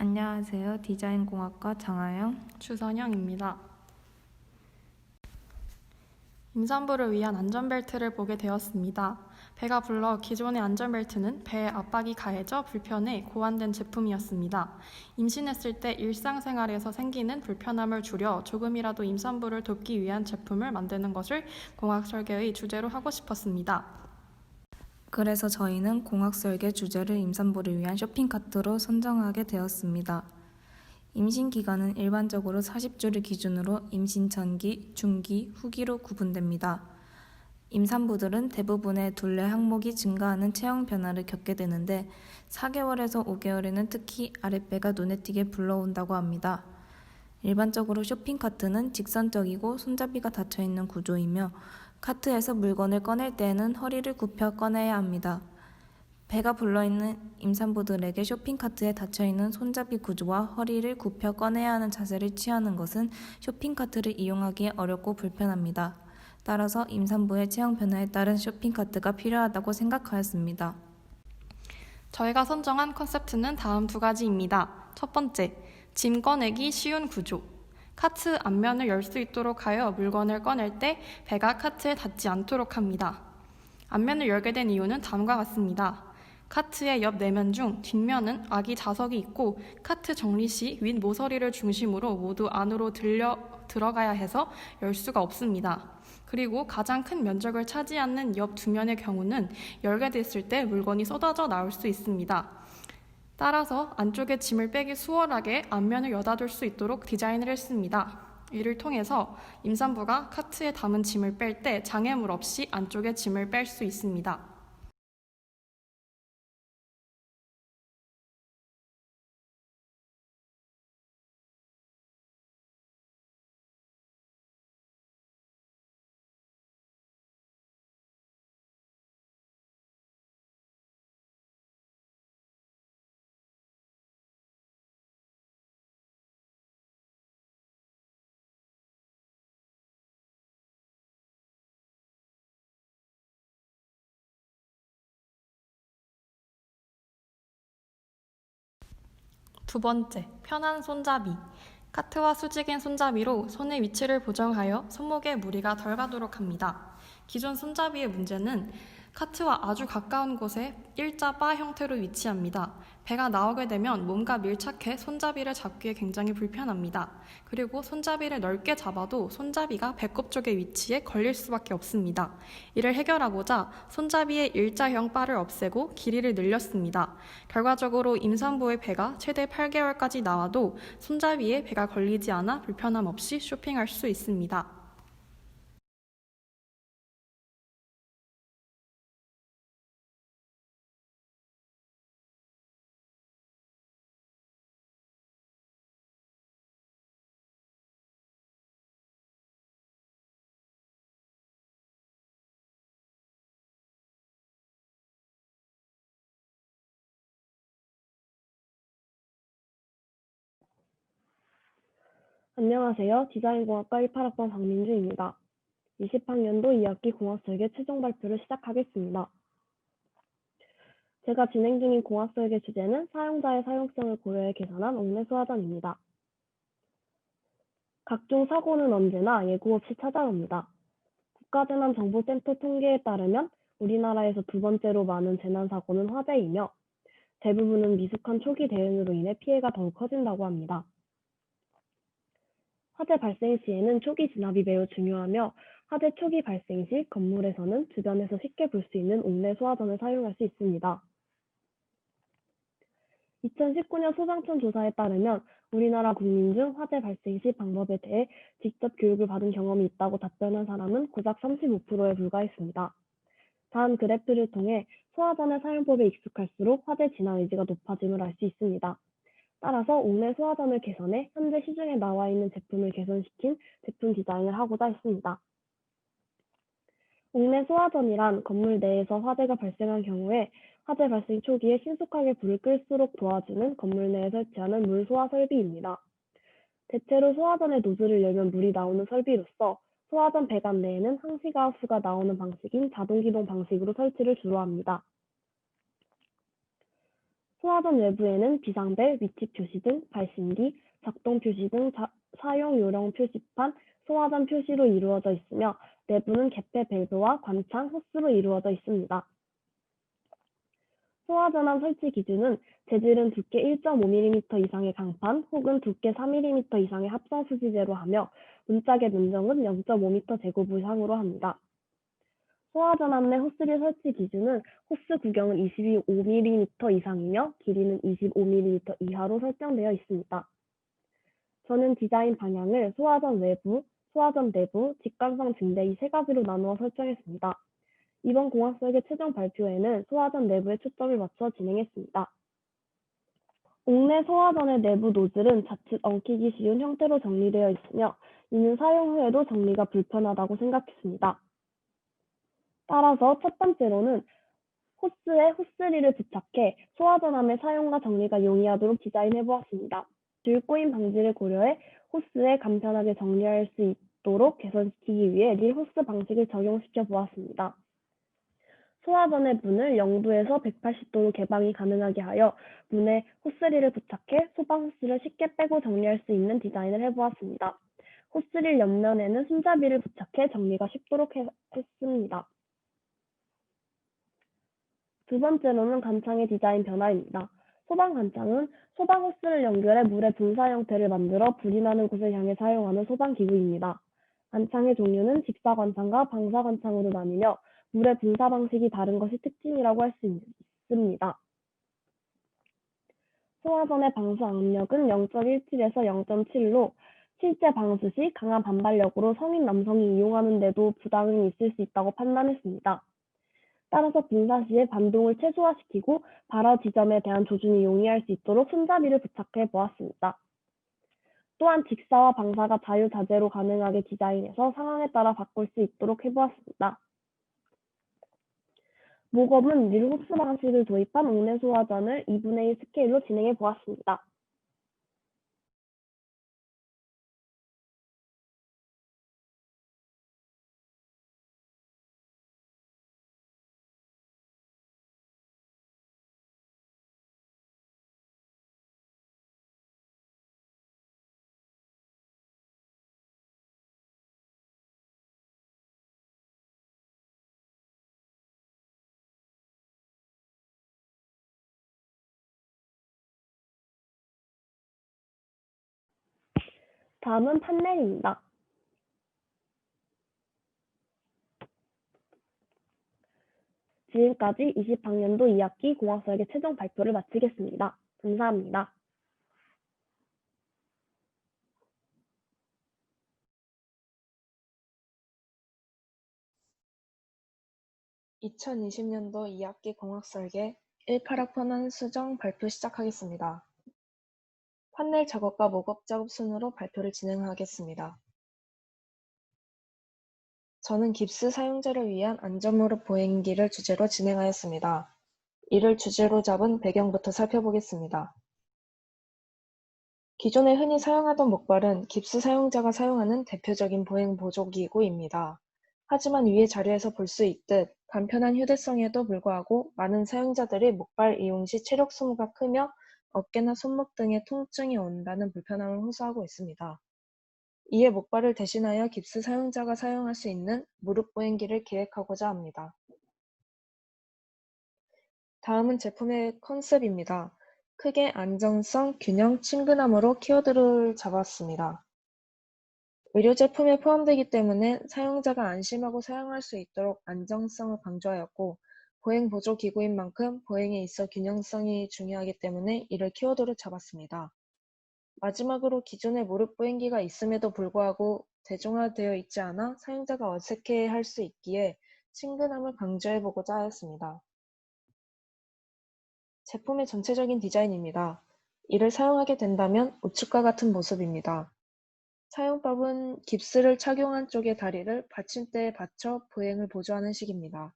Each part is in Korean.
안녕하세요. 디자인공학과 장하영. 주선영입니다. 임산부를 위한 안전벨트를 보게 되었습니다. 배가 불러 기존의 안전벨트는 배에 압박이 가해져 불편해 고안된 제품이었습니다. 임신했을 때 일상생활에서 생기는 불편함을 줄여 조금이라도 임산부를 돕기 위한 제품을 만드는 것을 공학설계의 주제로 하고 싶었습니다. 그래서 저희는 공학설계 주제를 임산부를 위한 쇼핑카트로 선정하게 되었습니다. 임신 기간은 일반적으로 40주를 기준으로 임신 전기, 중기, 후기로 구분됩니다. 임산부들은 대부분의 둘레 항목이 증가하는 체형 변화를 겪게 되는데 4개월에서 5개월에는 특히 아랫배가 눈에 띄게 불러온다고 합니다. 일반적으로 쇼핑카트는 직선적이고 손잡이가 닫혀있는 구조이며 카트에서 물건을 꺼낼 때에는 허리를 굽혀 꺼내야 합니다. 배가 불러있는 임산부들에게 쇼핑카트에 닫혀있는 손잡이 구조와 허리를 굽혀 꺼내야 하는 자세를 취하는 것은 쇼핑카트를 이용하기 어렵고 불편합니다. 따라서 임산부의 체형 변화에 따른 쇼핑카트가 필요하다고 생각하였습니다. 저희가 선정한 컨셉트는 다음 두 가지입니다. 첫 번째, 짐 꺼내기 쉬운 구조. 카트 앞면을 열 수 있도록 하여 물건을 꺼낼 때 배가 카트에 닿지 않도록 합니다. 앞면을 열게 된 이유는 다음과 같습니다. 카트의 옆 내면 중 뒷면은 아기 좌석이 있고 카트 정리 시 윗 모서리를 중심으로 모두 안으로 들어가야 해서 열 수가 없습니다. 그리고 가장 큰 면적을 차지하는 옆 두 면의 경우는 열게 됐을 때 물건이 쏟아져 나올 수 있습니다. 따라서 안쪽에 짐을 빼기 수월하게 앞면을 여닫을 수 있도록 디자인을 했습니다. 이를 통해서 임산부가 카트에 담은 짐을 뺄 때 장애물 없이 안쪽에 짐을 뺄 수 있습니다. 두 번째, 편한 손잡이. 카트와 수직인 손잡이로 손의 위치를 보정하여 손목에 무리가 덜 가도록 합니다. 기존 손잡이의 문제는 카트와 아주 가까운 곳에 일자 바 형태로 위치합니다. 배가 나오게 되면 몸과 밀착해 손잡이를 잡기에 굉장히 불편합니다. 그리고 손잡이를 넓게 잡아도 손잡이가 배꼽 쪽에 위치해 걸릴 수밖에 없습니다. 이를 해결하고자 손잡이의 일자형 바를 없애고 길이를 늘렸습니다. 결과적으로 임산부의 배가 최대 8개월까지 나와도 손잡이에 배가 걸리지 않아 불편함 없이 쇼핑할 수 있습니다. 안녕하세요. 디자인공학과 18학번 박민주입니다. 20학년도 2학기 공학설계 최종 발표를 시작하겠습니다. 제가 진행 중인 공학설계 주제는 사용자의 사용성을 고려해 계산한 옥내 소화전입니다. 각종 사고는 언제나 예고 없이 찾아옵니다. 국가재난정보센터 통계에 따르면 우리나라에서 두 번째로 많은 재난사고는 화재이며 대부분은 미숙한 초기 대응으로 인해 피해가 더욱 커진다고 합니다. 화재 발생 시에는 초기 진압이 매우 중요하며 화재 초기 발생 시 건물에서는 주변에서 쉽게 볼 수 있는 옥내 소화전을 사용할 수 있습니다. 2019년 소방청 조사에 따르면 우리나라 국민 중 화재 발생 시 방법에 대해 직접 교육을 받은 경험이 있다고 답변한 사람은 고작 35%에 불과했습니다. 다음 그래프를 통해 소화전의 사용법에 익숙할수록 화재 진압 의지가 높아짐을 알 수 있습니다. 따라서 옥내 소화전을 개선해 현재 시중에 나와 있는 제품을 개선시킨 제품 디자인을 하고자 했습니다. 옥내 소화전이란 건물 내에서 화재가 발생한 경우에 화재 발생 초기에 신속하게 불을 끌수록 도와주는 건물 내에 설치하는 물 소화 설비입니다. 대체로 소화전의 노즐을 열면 물이 나오는 설비로서 소화전 배관 내에는 항시가스가 나오는 방식인 자동기동 방식으로 설치를 주로 합니다. 소화전 외부에는 비상벨, 위치 표시 등 발신기, 작동 표시 등 사용 요령 표시판, 소화전 표시로 이루어져 있으며 내부는 개폐 밸브와 관창, 호스로 이루어져 있습니다. 소화전환 설치 기준은 재질은 두께 1.5mm 이상의 강판 혹은 두께 4mm 이상의 합성 수지재로 하며 문짝의 면적은 0.5m 제곱미터상으로 합니다. 소화전환 내 호스리 설치 기준은 호스 구경은 25mm 이상이며 길이는 25mm 이하로 설정되어 있습니다. 저는 디자인 방향을 소화전 외부, 소화전 내부, 직관성 증대 이 세 가지로 나누어 설정했습니다. 이번 공학설계 최종 발표회는 소화전 내부에 초점을 맞춰 진행했습니다. 옥내 소화전의 내부 노즐은 자칫 엉키기 쉬운 형태로 정리되어 있으며 이는 사용 후에도 정리가 불편하다고 생각했습니다. 따라서 첫 번째로는 호스에 호스리를 부착해 소화전함의 사용과 정리가 용이하도록 디자인해 보았습니다. 줄 꼬임 방지를 고려해 호스에 간편하게 정리할 수 있도록 개선시키기 위해 릴 호스 방식을 적용시켜 보았습니다. 소화전의 문을 0도에서 180도로 개방이 가능하게 하여 문에 호스리를 부착해 소방 호스를 쉽게 빼고 정리할 수 있는 디자인을 해보았습니다. 호스릴 옆면에는 손잡이를 부착해 정리가 쉽도록 했습니다. 두 번째로는 간창의 디자인 변화입니다. 소방 간창은 소방 호스를 연결해 물의 분사 형태를 만들어 불이 나는 곳을 향해 사용하는 소방 기구입니다. 간창의 종류는 직사관창과 방사관창으로 나뉘며 물의 분사 방식이 다른 것이 특징이라고 할 수 있습니다. 소화전의 방수 압력은 0.17에서 0.7로 실제 방수 시 강한 반발력으로 성인 남성이 이용하는 데도 부담이 있을 수 있다고 판단했습니다. 따라서 분사 시에 반동을 최소화시키고 발화 지점에 대한 조준이 용이할 수 있도록 손잡이를 부착해 보았습니다. 또한 직사와 방사가 자유자재로 가능하게 디자인해서 상황에 따라 바꿀 수 있도록 해보았습니다. 모검은 릴호스 방식을 도입한 옥내 소화전을 2분의 1 스케일로 진행해 보았습니다. 다음은 판넬입니다. 지금까지 20학년도 2학기 공학설계 최종 발표를 마치겠습니다. 감사합니다. 2020년도 2학기 공학설계 18학번은 수정 발표 시작하겠습니다. 판넬 작업과 모급 작업 순으로 발표를 진행하겠습니다. 저는 깁스 사용자를 위한 안전무릎 보행기를 주제로 진행하였습니다. 이를 주제로 잡은 배경부터 살펴보겠습니다. 기존에 흔히 사용하던 목발은 깁스 사용자가 사용하는 대표적인 보행 보조기구입니다. 하지만 위의 자료에서 볼 수 있듯 간편한 휴대성에도 불구하고 많은 사용자들이 목발 이용 시 체력 소모가 크며 어깨나 손목 등에 통증이 온다는 불편함을 호소하고 있습니다. 이에 목발을 대신하여 깁스 사용자가 사용할 수 있는 무릎 보행기를 기획하고자 합니다. 다음은 제품의 컨셉입니다. 크게 안정성, 균형, 친근함으로 키워드를 잡았습니다. 의료 제품에 포함되기 때문에 사용자가 안심하고 사용할 수 있도록 안정성을 강조하였고, 보행 보조 기구인 만큼 보행에 있어 균형성이 중요하기 때문에 이를 키워드로 잡았습니다. 마지막으로 기존에 무릎 보행기가 있음에도 불구하고 대중화되어 있지 않아 사용자가 어색해할 수 있기에 친근함을 강조해보고자 하였습니다. 제품의 전체적인 디자인입니다. 이를 사용하게 된다면 우측과 같은 모습입니다. 사용법은 깁스를 착용한 쪽의 다리를 받침대에 받쳐 보행을 보조하는 식입니다.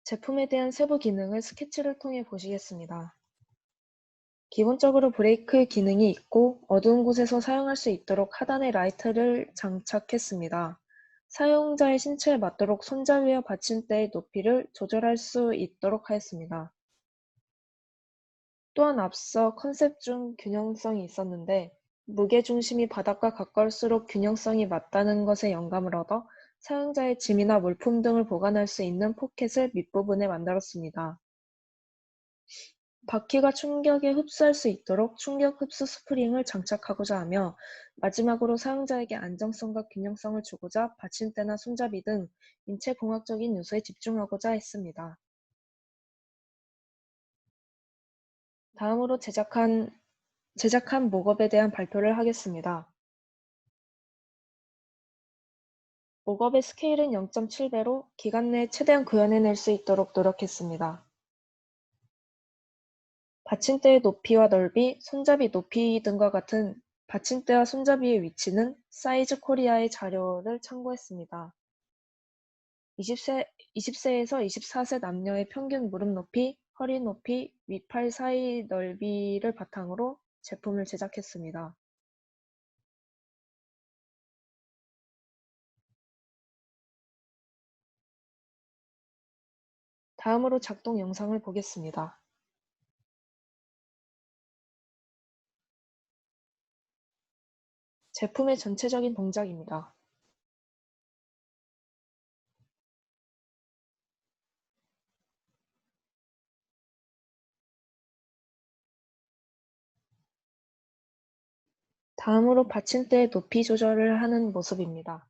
제품에 대한 세부 기능을 스케치를 통해 보시겠습니다. 기본적으로 브레이크 기능이 있고 어두운 곳에서 사용할 수 있도록 하단에 라이트를 장착했습니다. 사용자의 신체에 맞도록 손잡이와 받침대의 높이를 조절할 수 있도록 하였습니다. 또한 앞서 컨셉 중 균형성이 있었는데 무게중심이 바닥과 가까울수록 균형성이 맞다는 것에 영감을 얻어 사용자의 짐이나 물품 등을 보관할 수 있는 포켓을 밑부분에 만들었습니다. 바퀴가 충격에 흡수할 수 있도록 충격 흡수 스프링을 장착하고자 하며 마지막으로 사용자에게 안정성과 균형성을 주고자 받침대나 손잡이 등 인체 공학적인 요소에 집중하고자 했습니다. 다음으로 제작한 목업에 대한 발표를 하겠습니다. 목업의 스케일은 0.7배로 기간 내에 최대한 구현해낼 수 있도록 노력했습니다. 받침대의 높이와 넓이, 손잡이 높이 등과 같은 받침대와 손잡이의 위치는 사이즈 코리아의 자료를 참고했습니다. 20세에서 24세 남녀의 평균 무릎 높이, 허리 높이, 위팔 사이 넓이를 바탕으로 제품을 제작했습니다. 다음으로 작동 영상을 보겠습니다. 제품의 전체적인 동작입니다. 다음으로 받침대의 높이 조절을 하는 모습입니다.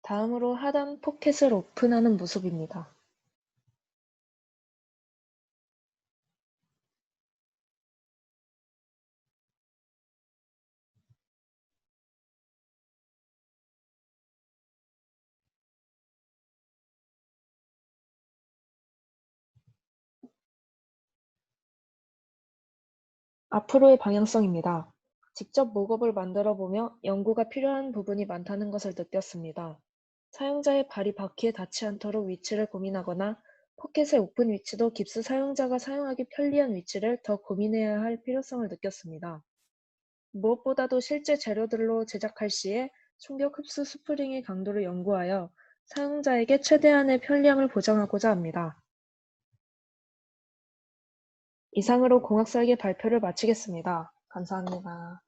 다음으로 하단 포켓을 오픈하는 모습입니다. 앞으로의 방향성입니다. 직접 목업을 만들어 보며 연구가 필요한 부분이 많다는 것을 느꼈습니다. 사용자의 발이 바퀴에 닿지 않도록 위치를 고민하거나 포켓의 오픈 위치도 깁스 사용자가 사용하기 편리한 위치를 더 고민해야 할 필요성을 느꼈습니다. 무엇보다도 실제 재료들로 제작할 시에 충격 흡수 스프링의 강도를 연구하여 사용자에게 최대한의 편리함을 보장하고자 합니다. 이상으로 공학 설계 발표를 마치겠습니다. 감사합니다.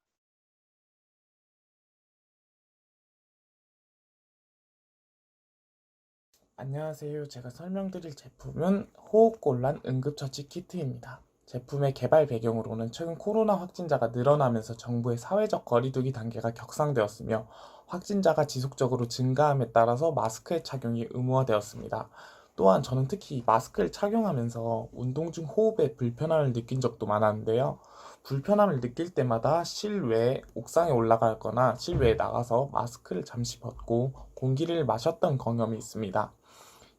안녕하세요. 제가 설명드릴 제품은 호흡곤란 응급처치 키트입니다. 제품의 개발 배경으로는 최근 코로나 확진자가 늘어나면서 정부의 사회적 거리두기 단계가 격상되었으며 확진자가 지속적으로 증가함에 따라서 마스크의 착용이 의무화되었습니다. 또한 저는 특히 마스크를 착용하면서 운동 중 호흡에 불편함을 느낀 적도 많았는데요. 불편함을 느낄 때마다 실외에 옥상에 올라가거나 실외에 나가서 마스크를 잠시 벗고 공기를 마셨던 경험이 있습니다.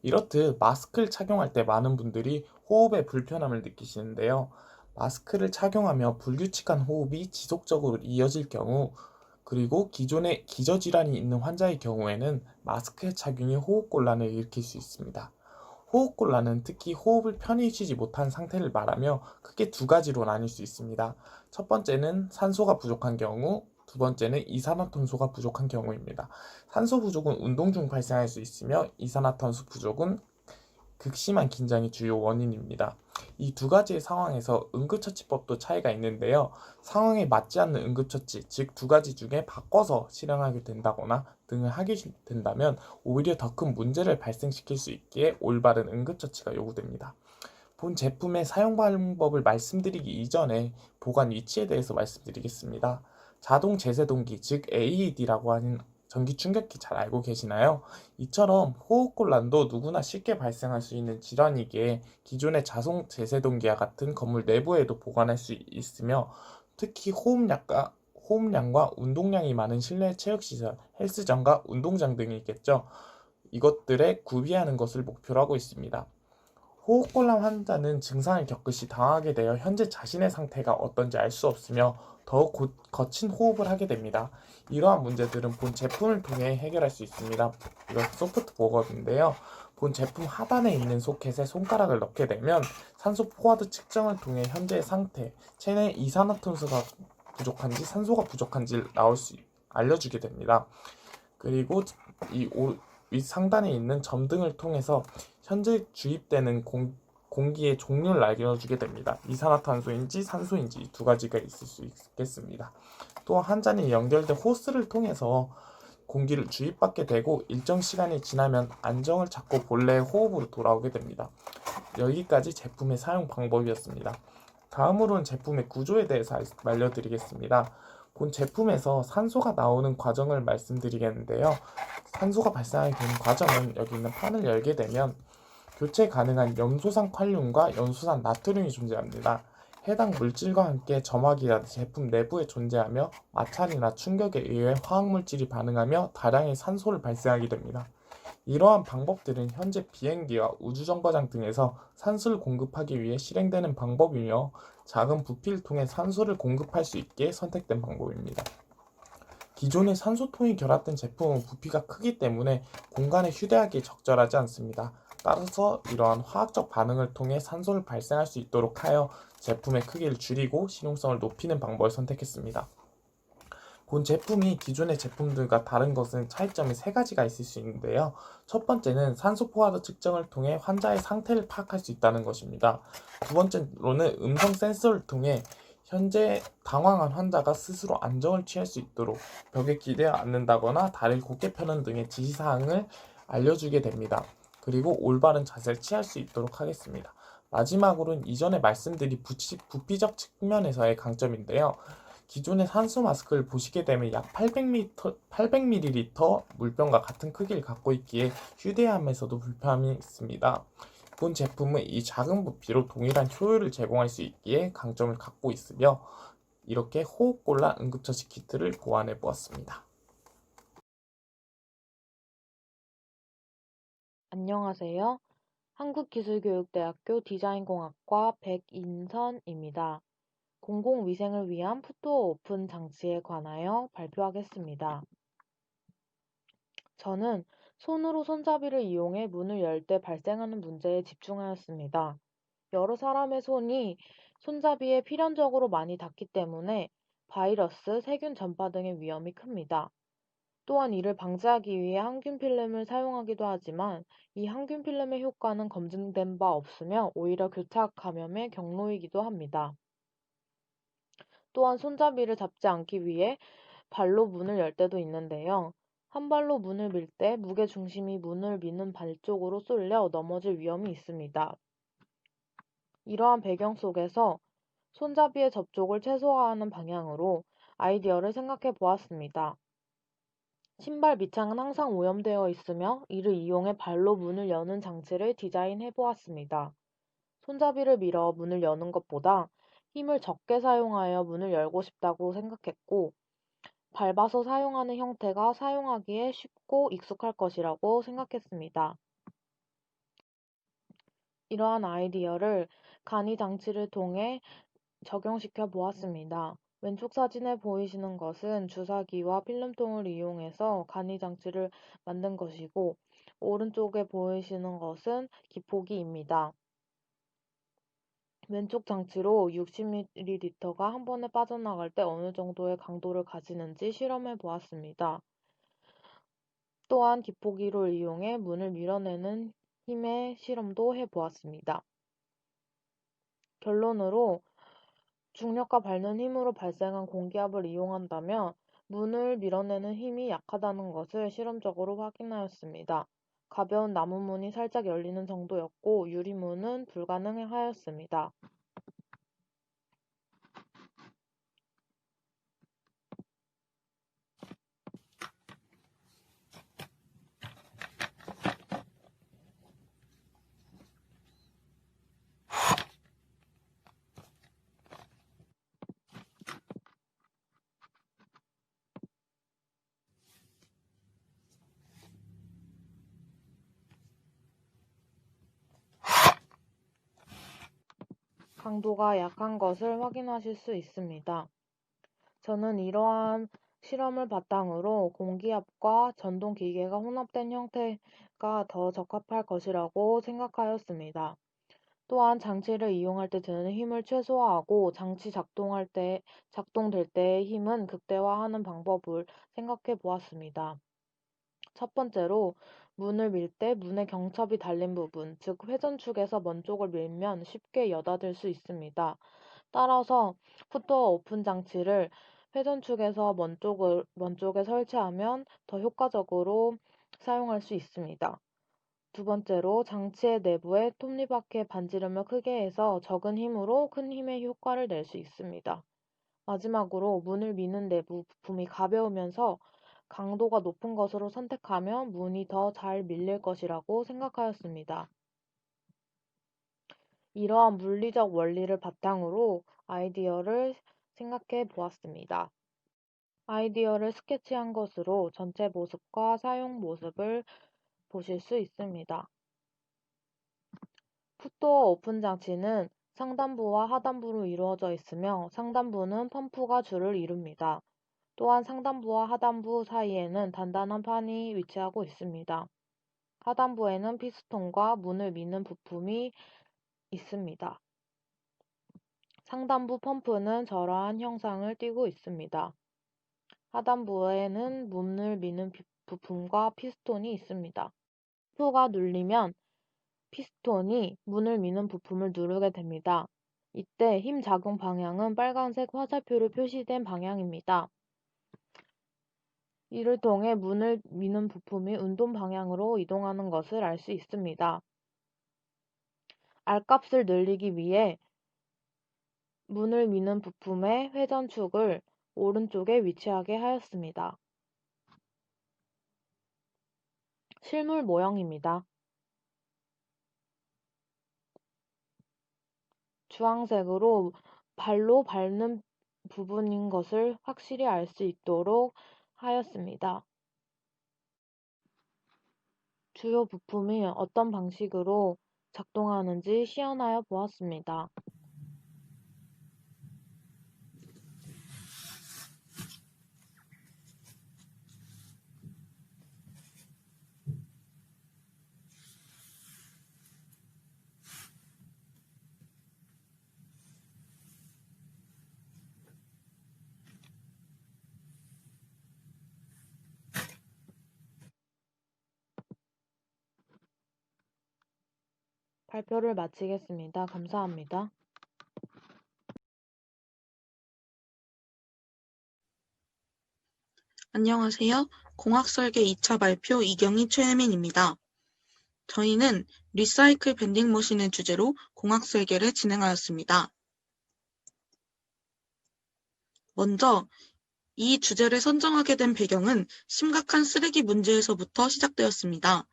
이렇듯 마스크를 착용할 때 많은 분들이 호흡에 불편함을 느끼시는데요. 마스크를 착용하며 불규칙한 호흡이 지속적으로 이어질 경우, 그리고 기존에 기저질환이 있는 환자의 경우에는 마스크의 착용이 호흡곤란을 일으킬 수 있습니다. 호흡곤란은 특히 호흡을 편히 쉬지 못한 상태를 말하며 크게 두 가지로 나뉠 수 있습니다. 첫 번째는 산소가 부족한 경우, 두 번째는 이산화탄소가 부족한 경우입니다. 산소 부족은 운동 중 발생할 수 있으며 이산화탄소 부족은 극심한 긴장이 주요 원인입니다. 이 두 가지의 상황에서 응급처치법도 차이가 있는데요. 상황에 맞지 않는 응급처치, 즉 두 가지 중에 바꿔서 실행하게 된다거나 등을 하게 된다면 오히려 더 큰 문제를 발생시킬 수 있기에 올바른 응급처치가 요구됩니다. 본 제품의 사용 방법을 말씀드리기 이전에 보관 위치에 대해서 말씀드리겠습니다. 자동 제세동기, 즉 AED라고 하는 전기 충격기 잘 알고 계시나요? 이처럼 호흡곤란도 누구나 쉽게 발생할 수 있는 질환이기에 기존의 자동 제세동기와 같은 건물 내부에도 보관할 수 있으며 특히 호흡량과 운동량이 많은 실내 체육시설, 헬스장과 운동장 등이 있겠죠. 이것들에 구비하는 것을 목표로 하고 있습니다. 호흡곤란 환자는 증상을 겪을 시 당하게 되어 현재 자신의 상태가 어떤지 알 수 없으며 더욱 거친 호흡을 하게 됩니다. 이러한 문제들은 본 제품을 통해 해결할 수 있습니다. 이건 소프트 목업인데요. 본 제품 하단에 있는 소켓에 손가락을 넣게 되면 산소 포화도 측정을 통해 현재의 상태, 체내 이산화탄소가 부족한지 산소가 부족한지 알려주게 됩니다. 그리고 위 상단에 있는 점 등을 통해서 현재 주입되는 공기의 종류를 알려주게 됩니다. 이산화탄소인지 산소인지 이 두 가지가 있을 수 있겠습니다. 또 한 잔에 연결된 호스를 통해서 공기를 주입받게 되고 일정 시간이 지나면 안정을 찾고 본래의 호흡으로 돌아오게 됩니다. 여기까지 제품의 사용 방법이었습니다. 다음으로는 제품의 구조에 대해서 알려드리겠습니다. 본 제품에서 산소가 나오는 과정을 말씀드리겠는데요. 산소가 발생하게 되는 과정은 여기 있는 판을 열게 되면 교체 가능한 염소산 칼륨과 염소산 나트륨이 존재합니다. 해당 물질과 함께 점화기가 제품 내부에 존재하며 마찰이나 충격에 의해 화학물질이 반응하며 다량의 산소를 발생하게 됩니다. 이러한 방법들은 현재 비행기와 우주정거장 등에서 산소를 공급하기 위해 실행되는 방법이며 작은 부피를 통해 산소를 공급할 수 있게 선택된 방법입니다. 기존의 산소통이 결합된 제품은 부피가 크기 때문에 공간에 휴대하기 적절하지 않습니다. 따라서 이러한 화학적 반응을 통해 산소를 발생할 수 있도록 하여 제품의 크기를 줄이고 실용성을 높이는 방법을 선택했습니다. 본 제품이 기존의 제품들과 다른 것은 차이점이 세 가지가 있을 수 있는데요. 첫 번째는 산소 포화도 측정을 통해 환자의 상태를 파악할 수 있다는 것입니다. 두 번째로는 음성 센서를 통해 현재 당황한 환자가 스스로 안정을 취할 수 있도록 벽에 기대어 앉는다거나 다리를 곧게 펴는 등의 지시사항을 알려주게 됩니다. 그리고 올바른 자세를 취할 수 있도록 하겠습니다. 마지막으로는 이전에 말씀드린 부피적 측면에서의 강점인데요. 기존의 산소 마스크를 보시게 되면 약 800ml 물병과 같은 크기를 갖고 있기에 휴대함에서도 불편함이 있습니다. 본 제품은 이 작은 부피로 동일한 효율을 제공할 수 있기에 강점을 갖고 있으며 이렇게 호흡곤란 응급처치 키트를 고안해 보았습니다. 안녕하세요. 한국기술교육대학교 디자인공학과 백인선입니다. 공공위생을 위한 푸드어 오픈 장치에 관하여 발표하겠습니다. 저는 손으로 손잡이를 이용해 문을 열 때 발생하는 문제에 집중하였습니다. 여러 사람의 손이 손잡이에 필연적으로 많이 닿기 때문에 바이러스, 세균 전파 등의 위험이 큽니다. 또한 이를 방지하기 위해 항균 필름을 사용하기도 하지만 이 항균 필름의 효과는 검증된 바 없으며 오히려 교차 감염의 경로이기도 합니다. 또한 손잡이를 잡지 않기 위해 발로 문을 열 때도 있는데요. 한 발로 문을 밀 때 무게 중심이 문을 미는 발 쪽으로 쏠려 넘어질 위험이 있습니다. 이러한 배경 속에서 손잡이의 접촉을 최소화하는 방향으로 아이디어를 생각해 보았습니다. 신발 밑창은 항상 오염되어 있으며 이를 이용해 발로 문을 여는 장치를 디자인해 보았습니다. 손잡이를 밀어 문을 여는 것보다 힘을 적게 사용하여 문을 열고 싶다고 생각했고, 밟아서 사용하는 형태가 사용하기에 쉽고 익숙할 것이라고 생각했습니다. 이러한 아이디어를 간이 장치를 통해 적용시켜 보았습니다. 왼쪽 사진에 보이시는 것은 주사기와 필름통을 이용해서 간이 장치를 만든 것이고, 오른쪽에 보이시는 것은 기포기입니다. 왼쪽 장치로 60ml가 한 번에 빠져나갈 때 어느 정도의 강도를 가지는지 실험해 보았습니다. 또한 기포기를 이용해 문을 밀어내는 힘의 실험도 해 보았습니다. 결론으로 중력과 밟는 힘으로 발생한 공기압을 이용한다면 문을 밀어내는 힘이 약하다는 것을 실험적으로 확인하였습니다. 가벼운 나무 문이 살짝 열리는 정도였고 유리문은 불가능하였습니다. 강도가 약한 것을 확인하실 수 있습니다. 저는 이러한 실험을 바탕으로 공기압과 전동 기계가 혼합된 형태가 더 적합할 것이라고 생각하였습니다. 또한 장치를 이용할 때 드는 힘을 최소화하고 장치 작동될 때의 힘은 극대화하는 방법을 생각해 보았습니다. 첫 번째로 문을 밀 때 문의 경첩이 달린 부분, 즉 회전축에서 먼 쪽을 밀면 쉽게 여닫을 수 있습니다. 따라서 풋도어 오픈 장치를 회전축에서 먼 쪽에 설치하면 더 효과적으로 사용할 수 있습니다. 두 번째로 장치의 내부에 톱니바퀴 반지름을 크게 해서 적은 힘으로 큰 힘의 효과를 낼 수 있습니다. 마지막으로 문을 미는 내부 부품이 가벼우면서 강도가 높은 것으로 선택하면 문이 더 잘 밀릴 것이라고 생각하였습니다. 이러한 물리적 원리를 바탕으로 아이디어를 생각해 보았습니다. 아이디어를 스케치한 것으로 전체 모습과 사용 모습을 보실 수 있습니다. 풋도어 오픈 장치는 상단부와 하단부로 이루어져 있으며 상단부는 펌프가 주를 이룹니다. 또한 상단부와 하단부 사이에는 단단한 판이 위치하고 있습니다. 하단부에는 피스톤과 문을 미는 부품이 있습니다. 상단부 펌프는 저러한 형상을 띠고 있습니다. 하단부에는 문을 미는 부품과 피스톤이 있습니다. 펌프가 눌리면 피스톤이 문을 미는 부품을 누르게 됩니다. 이때 힘 작용 방향은 빨간색 화살표로 표시된 방향입니다. 이를 통해 문을 미는 부품이 운동 방향으로 이동하는 것을 알 수 있습니다. R값을 늘리기 위해 문을 미는 부품의 회전축을 오른쪽에 위치하게 하였습니다. 실물 모형입니다. 주황색으로 발로 밟는 부분인 것을 확실히 알 수 있도록 하였습니다. 주요 부품이 어떤 방식으로 작동하는지 시연하여 보았습니다. 발표를 마치겠습니다. 감사합니다. 안녕하세요. 공학설계 2차 발표 이경희 최혜민입니다. 저희는 리사이클 밴딩 머신을 주제로 공학설계를 진행하였습니다. 먼저 이 주제를 선정하게 된 배경은 심각한 쓰레기 문제에서부터 시작되었습니다.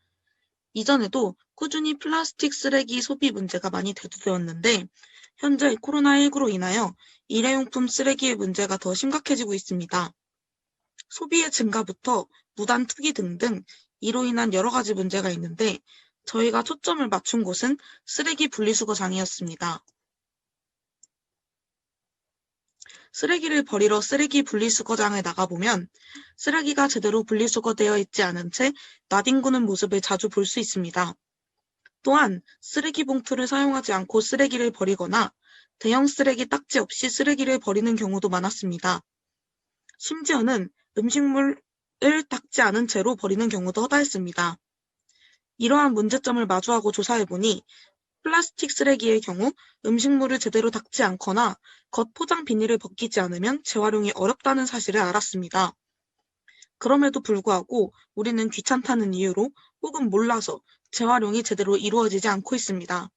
이전에도 꾸준히 플라스틱 쓰레기 소비 문제가 많이 대두되었는데 현재 코로나19로 인하여 일회용품 쓰레기의 문제가 더 심각해지고 있습니다. 소비의 증가부터 무단 투기 등등 이로 인한 여러 가지 문제가 있는데 저희가 초점을 맞춘 곳은 쓰레기 분리수거장이었습니다. 쓰레기를 버리러 쓰레기 분리수거장에 나가보면 쓰레기가 제대로 분리수거되어 있지 않은 채 나뒹구는 모습을 자주 볼 수 있습니다. 또한 쓰레기 봉투를 사용하지 않고 쓰레기를 버리거나 대형 쓰레기 딱지 없이 쓰레기를 버리는 경우도 많았습니다. 심지어는 음식물을 닦지 않은 채로 버리는 경우도 허다했습니다. 이러한 문제점을 마주하고 조사해보니 플라스틱 쓰레기의 경우 음식물을 제대로 닦지 않거나 겉 포장 비닐을 벗기지 않으면 재활용이 어렵다는 사실을 알았습니다. 그럼에도 불구하고 우리는 귀찮다는 이유로 혹은 몰라서 재활용이 제대로 이루어지지 않고 있습니다.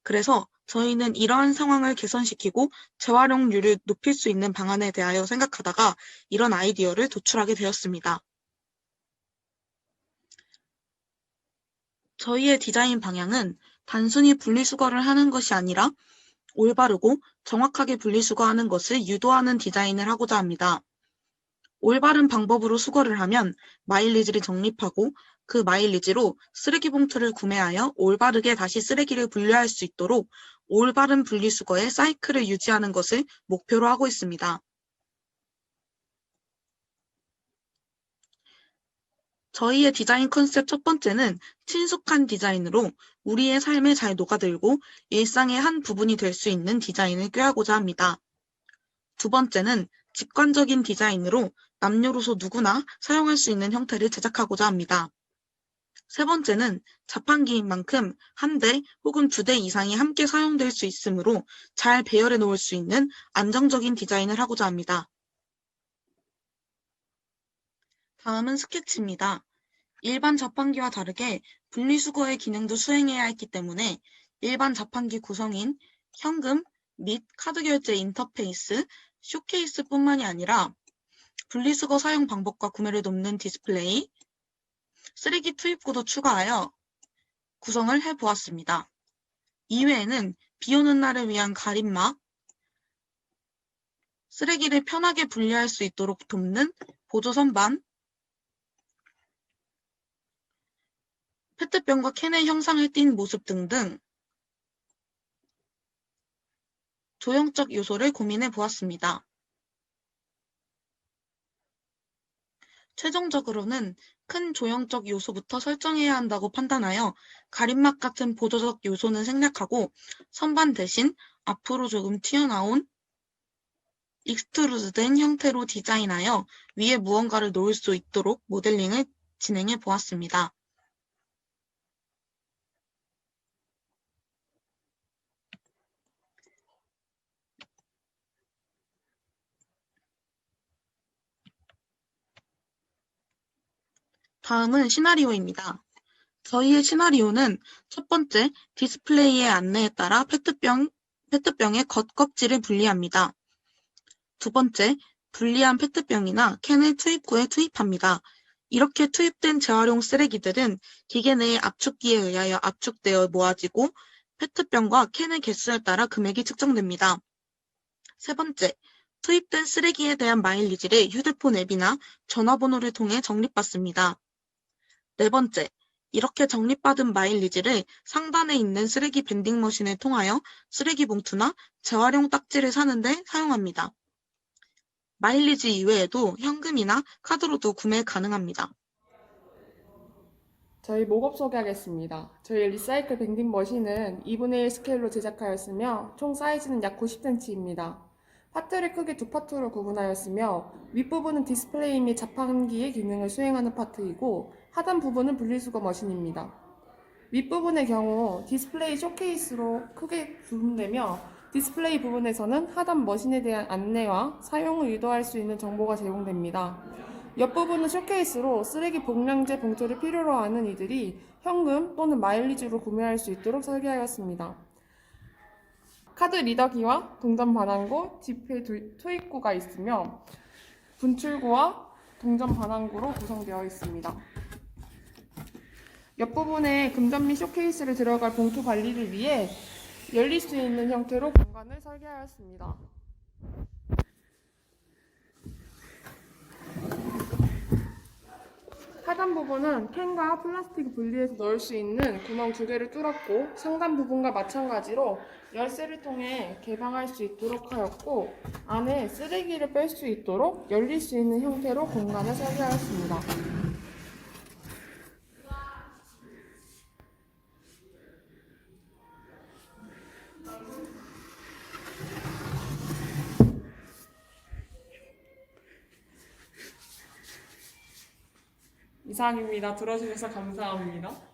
그래서 저희는 이러한 상황을 개선시키고 재활용률을 높일 수 있는 방안에 대하여 생각하다가 이런 아이디어를 도출하게 되었습니다. 저희의 디자인 방향은 단순히 분리수거를 하는 것이 아니라 올바르고 정확하게 분리수거하는 것을 유도하는 디자인을 하고자 합니다. 올바른 방법으로 수거를 하면 마일리지를 적립하고 그 마일리지로 쓰레기 봉투를 구매하여 올바르게 다시 쓰레기를 분류할 수 있도록 올바른 분리수거의 사이클을 유지하는 것을 목표로 하고 있습니다. 저희의 디자인 컨셉 첫 번째는 친숙한 디자인으로 우리의 삶에 잘 녹아들고 일상의 한 부분이 될 수 있는 디자인을 꾀하고자 합니다. 두 번째는 직관적인 디자인으로 남녀노소 누구나 사용할 수 있는 형태를 제작하고자 합니다. 세 번째는 자판기인 만큼 한 대 혹은 2대 이상이 함께 사용될 수 있으므로 잘 배열해 놓을 수 있는 안정적인 디자인을 하고자 합니다. 다음은 스케치입니다. 일반 자판기와 다르게 분리수거의 기능도 수행해야 했기 때문에 일반 자판기 구성인 현금 및 카드 결제 인터페이스, 쇼케이스뿐만이 아니라 분리수거 사용 방법과 구매를 돕는 디스플레이, 쓰레기 투입구도 추가하여 구성을 해보았습니다. 이외에는 비 오는 날을 위한 가림막, 쓰레기를 편하게 분리할 수 있도록 돕는 보조 선반, 페트병과 캔의 형상을 띈 모습 등등 조형적 요소를 고민해 보았습니다. 최종적으로는 큰 조형적 요소부터 설정해야 한다고 판단하여 가림막 같은 보조적 요소는 생략하고 선반 대신 앞으로 조금 튀어나온 익스트루드된 형태로 디자인하여 위에 무언가를 놓을 수 있도록 모델링을 진행해 보았습니다. 다음은 시나리오입니다. 저희의 시나리오는 첫 번째, 디스플레이의 안내에 따라 페트병의 겉껍질을 분리합니다. 두 번째, 분리한 페트병이나 캔을 투입구에 투입합니다. 이렇게 투입된 재활용 쓰레기들은 기계 내의 압축기에 의하여 압축되어 모아지고 페트병과 캔의 개수에 따라 금액이 측정됩니다. 세 번째, 투입된 쓰레기에 대한 마일리지를 휴대폰 앱이나 전화번호를 통해 적립받습니다. 네 번째, 이렇게 적립받은 마일리지를 상단에 있는 쓰레기 밴딩 머신을 통하여 쓰레기 봉투나 재활용 딱지를 사는 데 사용합니다. 마일리지 이외에도 현금이나 카드로도 구매 가능합니다. 저희 목업 소개하겠습니다. 저희 리사이클 밴딩 머신은 2분의 1 스케일로 제작하였으며 총 사이즈는 약 90cm입니다. 파트를 크게 두 파트로 구분하였으며 윗부분은 디스플레이 및 자판기의 기능을 수행하는 파트이고 하단 부분은 분리수거 머신입니다. 윗부분의 경우 디스플레이 쇼케이스로 크게 구분되며 디스플레이 부분에서는 하단 머신에 대한 안내와 사용을 유도할 수 있는 정보가 제공됩니다. 옆부분은 쇼케이스로 쓰레기 복량제 봉투를 필요로 하는 이들이 현금 또는 마일리지로 구매할 수 있도록 설계하였습니다. 카드 리더기와 동전 반환구, 지폐 투입구가 있으며 분출구와 동전 반환구로 구성되어 있습니다. 옆부분에 금전 및 쇼케이스를 들어갈 봉투 관리를 위해 열릴 수 있는 형태로 공간을 설계하였습니다. 하단 부분은 캔과 플라스틱 분리해서 넣을 수 있는 구멍 2개를 뚫었고 상단 부분과 마찬가지로 열쇠를 통해 개방할 수 있도록 하였고 안에 쓰레기를 뺄 수 있도록 열릴 수 있는 형태로 공간을 설계하였습니다. 이상입니다. 들어주셔서 감사합니다.